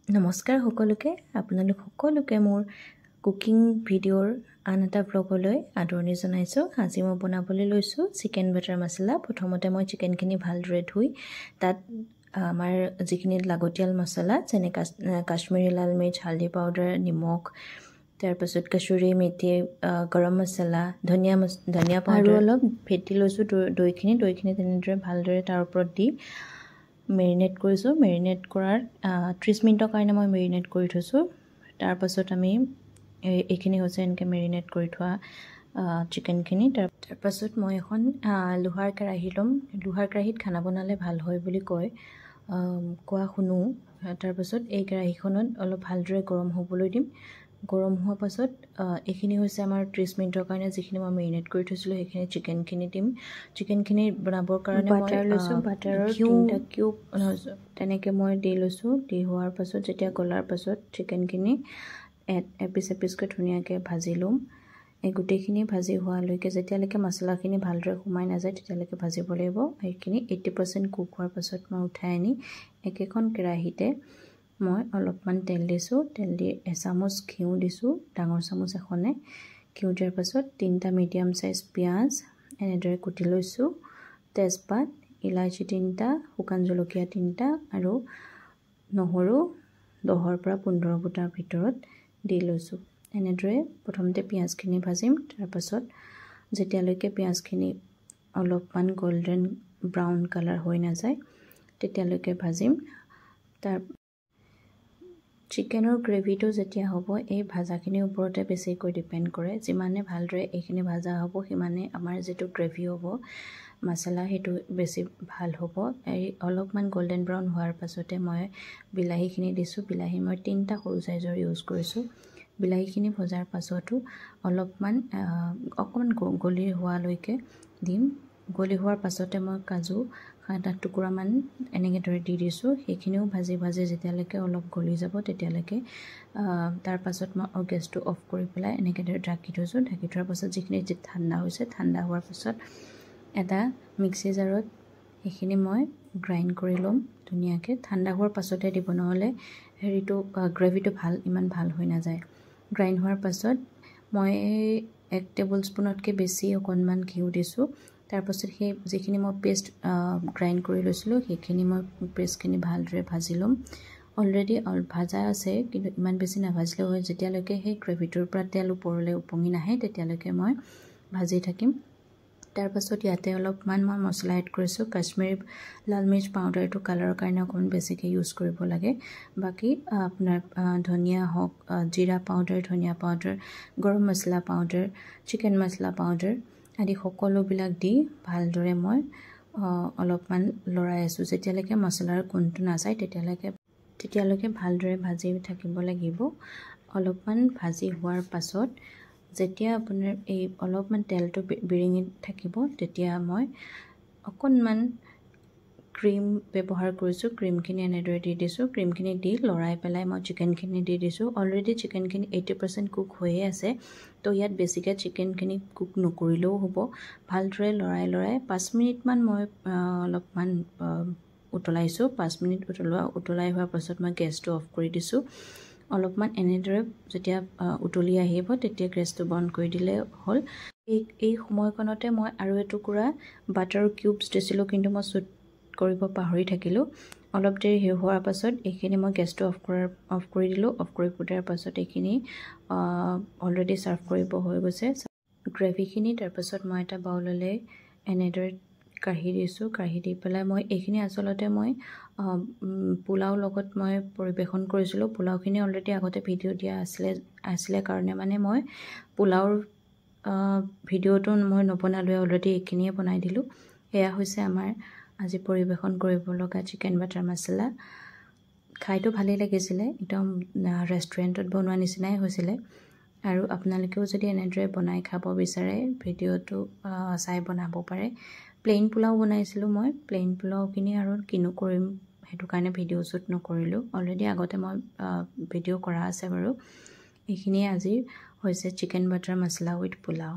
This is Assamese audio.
নমস্কাৰ সকলোকে আপোনালোক সকলোকে মোৰ কুকিং ভিডিঅ'ৰ আন এটা ব্লগলৈ আদৰণি জনাইছোঁ। আজি মই বনাবলৈ লৈছোঁ চিকেন বাটাৰ মছলা। প্ৰথমতে মই চিকেনখিনি ভালদৰে ধুই তাত আমাৰ যিখিনি লাগতিয়াল মছলা যেনে কাশ্মীৰী লাল মিৰ্চ, হালধি পাউডাৰ, নিমখ, তাৰপাছত কচুৰি মেথি, গৰম মছলা, ধনিয়া পাউডাৰ আৰু অলপ ফেটি লৈছোঁ দৈখিনি তেনেদৰে ভালদৰে তাৰ ওপৰত দি মেৰিনেট কৰিছোঁ। মেৰিনেট কৰাৰ 30 মিনিটৰ কাৰণে মই মেৰিনেট কৰি থৈছোঁ। তাৰপাছত আমি এইখিনি হৈছে এনেকৈ মেৰিনেট কৰি থোৱা চিকেনখিনি। তাৰপাছত মই এখন লোহাৰ কেৰাহী ল'ম। লোহাৰ কেৰাহীত খানা বনালে ভাল হয় বুলি কোৱা শুনো। তাৰপাছত এই কেৰাহীখনত অলপ ভালদৰে গৰম হ'বলৈ দিম। গৰম হোৱাৰ পাছত এইখিনি হৈছে আমাৰ 30 মিনিটৰ কাৰণে যিখিনি মই মেৰিনেট কৰি থৈছিলোঁ সেইখিনি চিকেনখিনি দিম। চিকেনখিনি বনাবৰ কাৰণে বাটাৰ লৈছোঁ। বাটাৰৰ 3টা কিউব তেনেকৈ মই দি লৈছোঁ। দি হোৱাৰ পাছত যেতিয়া গলাৰ পাছত চিকেনখিনি এপিচকৈ ধুনীয়াকৈ ভাজি ল'ম। এই গোটেইখিনি ভাজি হোৱালৈকে যেতিয়ালৈকে মছলাখিনি ভালদৰে সোমাই নাযায় তেতিয়ালৈকে ভাজিব লাগিব। সেইখিনি 80% কুক হোৱাৰ পাছত মই উঠাই আনি একেখন কেৰাহীতে মই অলপমান তেল দিছোঁ। তেল দি এচামুচ ঘিউ দিছোঁ, ডাঙৰ চামুচ এখনে। ঘিউ দিয়াৰ পাছত 3টা মিডিয়াম চাইজ পিঁয়াজ এনেদৰে কুটি লৈছোঁ, তেজপাত, ইলাচি 3টা, শুকান জলকীয়া 3টা আৰু নহৰু 10ৰ পৰা 15 ফুটাৰ ভিতৰত দি লৈছোঁ। এনেদৰে প্ৰথমতে পিঁয়াজখিনি ভাজিম। তাৰপাছত যেতিয়ালৈকে পিঁয়াজখিনি অলপমান গল্ডেন ব্ৰাউন কালাৰ হৈ নাযায় তেতিয়ালৈকে ভাজিম। চিকেনৰ গ্ৰেভিটো যেতিয়া হ'ব এই ভাজাখিনিৰ ওপৰতে বেছিকৈ ডিপেণ্ড কৰে। যিমানে ভালদৰে এইখিনি ভাজা হ'ব সিমানে আমাৰ যিটো গ্ৰেভি হ'ব মছলা সেইটো বেছি ভাল হ'ব। এই অলপমান গল্ডেন ব্ৰাউন হোৱাৰ পাছতে মই বিলাহীখিনি দিছোঁ। বিলাহী মই 3টা সৰু চাইজৰ ইউজ কৰিছোঁ। বিলাহীখিনি ভজাৰ পাছতো অকণমান গলি হোৱালৈকে দিম। গলি হোৱাৰ পাছতে মই কাজু 7-8 টুকুৰামান এনেকৈ দৰে দি দিছোঁ। সেইখিনিও ভাজি যেতিয়ালৈকে অলপ গলি যাব তেতিয়ালৈকে তাৰ পাছত মই গেছটো অফ কৰি পেলাই এনেকৈ দৰে ঢাকি থৈছোঁ। ঢাকি থোৱাৰ পাছত যিখিনি ঠাণ্ডা হৈছে, ঠাণ্ডা হোৱাৰ পাছত এটা মিক্সি জাৰত সেইখিনি মই গ্ৰাইণ্ড কৰি ল'ম ধুনীয়াকৈ। ঠাণ্ডা হোৱাৰ পাছতে দিব, নহ'লে গ্ৰেভিটো ইমান ভাল হৈ নাযায়। গ্ৰাইণ্ড হোৱাৰ পাছত মই 1 টেবুল স্পুনতকৈ বেছি অকণমান ঘিউ দিছোঁ। তাৰপাছত সেই যিখিনি মই পেষ্ট গ্ৰাইণ্ড কৰি লৈছিলোঁ সেইখিনি মই পেষ্টখিনি ভালদৰে ভাজি ল'ম। অলৰেডি ভাজা আছে কিন্তু ইমান বেছি নাভাজিলেও হয়। যেতিয়ালৈকে সেই গ্ৰেভিটোৰ পৰা তেল ওপৰলৈ উপঙি নাহে তেতিয়ালৈকে মই ভাজি থাকিম। তাৰপাছত ইয়াতে অলপমান মই মছলা এড কৰিছোঁ। কাশ্মীৰী লাল মিৰ্চ পাউডাৰটো কালাৰৰ কাৰণে অকণমান বেছিকৈ ইউজ কৰিব লাগে। বাকী আপোনাৰ ধনিয়া হওক, জিৰা পাউডাৰ, ধনিয়া পাউডাৰ, গৰম মছলা পাউডাৰ, চিকেন মছলা পাউডাৰ আদি সকলোবিলাক দি ভালদৰে মই অলপমান লৰাই আছোঁ। যেতিয়ালৈকে মছলাৰ গোন্ধটো নাযায় তেতিয়ালৈকে ভালদৰে ভাজি থাকিব লাগিব। অলপমান ভাজি হোৱাৰ পাছত যেতিয়া আপোনাৰ এই অলপমান তেলটো বিৰিঙি থাকিব তেতিয়া মই অকণমান ক্ৰীম ব্যৱহাৰ কৰিছোঁ। ক্ৰীমখিনি এনেদৰে দি দিছোঁ। ক্ৰীমখিনি দি লৰাই পেলাই মই চিকেনখিনি দি দিছোঁ। অলৰেডি চিকেনখিনি 80% কুক হৈয়ে আছে, তো ইয়াত বেছিকৈ চিকেনখিনি কুক নকৰিলেও হ'ব। ভালদৰে লৰাই 5 মিনিটমান মই অলপমান উতলাইছোঁ। 5 মিনিট উতলাই হোৱাৰ পাছত মই গেছটো অফ কৰি দিছোঁ। অলপমান এনেদৰে যেতিয়া উতলি আহিব তেতিয়া গেছটো বন্ধ কৰি দিলে হ'ল। এই সময়কণতে মই আৰু এটুকুৰা বাটাৰ কিউবছ দিছিলোঁ কিন্তু মই শ্বুট কৰিব পাহৰি থাকিলোঁ। অলপ দেৰি হোৱাৰ পাছত এইখিনি মই গেছটো অফ কৰি দিলোঁ। অফ কৰি দিয়াৰ পাছত এইখিনি অলৰেডি ছাৰ্ভ কৰিব হৈ গৈছে গ্ৰেভিখিনি। তাৰপাছত মই এটা বাউললৈ এনেদৰে কাঢ়ি দিছোঁ। কাঢ়ি দি পেলাই মই এইখিনি আচলতে মই পোলাও লগত মই পৰিৱেশন কৰিছিলোঁ। পোলাওখিনি অলৰেডি আগতে ভিডিঅ' দিয়া আছিলে কাৰণে মানে মই পোলাওৰ ভিডিঅ'টো মই নবনালোৱে, অলৰেডি এইখিনিয়ে বনাই দিলোঁ। এয়া হৈছে আমাৰ আজি পৰিৱেশন কৰিব লগা চিকেন বাটাৰ মছলা। খাইতো ভালেই লাগিছিলে, একদম ৰেষ্টুৰেণ্টত বনোৱা নিচিনাই হৈছিলে। আৰু আপোনালোকেও যদি এনেদৰে বনাই খাব বিচাৰে ভিডিঅ'টো চাই বনাব পাৰে। প্লেইন পোলাও বনাইছিলোঁ মই। প্লেইন পোলাওখিনি আৰু কিনো কৰিম সেইটো কাৰণে ভিডিঅ' শ্বুট নকৰিলোঁ। অলৰেডি আগতে মই ভিডিঅ' কৰা আছে বাৰু। এইখিনিয়ে আজি হৈছে চিকেন বাটাৰ মছলা উইথ পোলাও।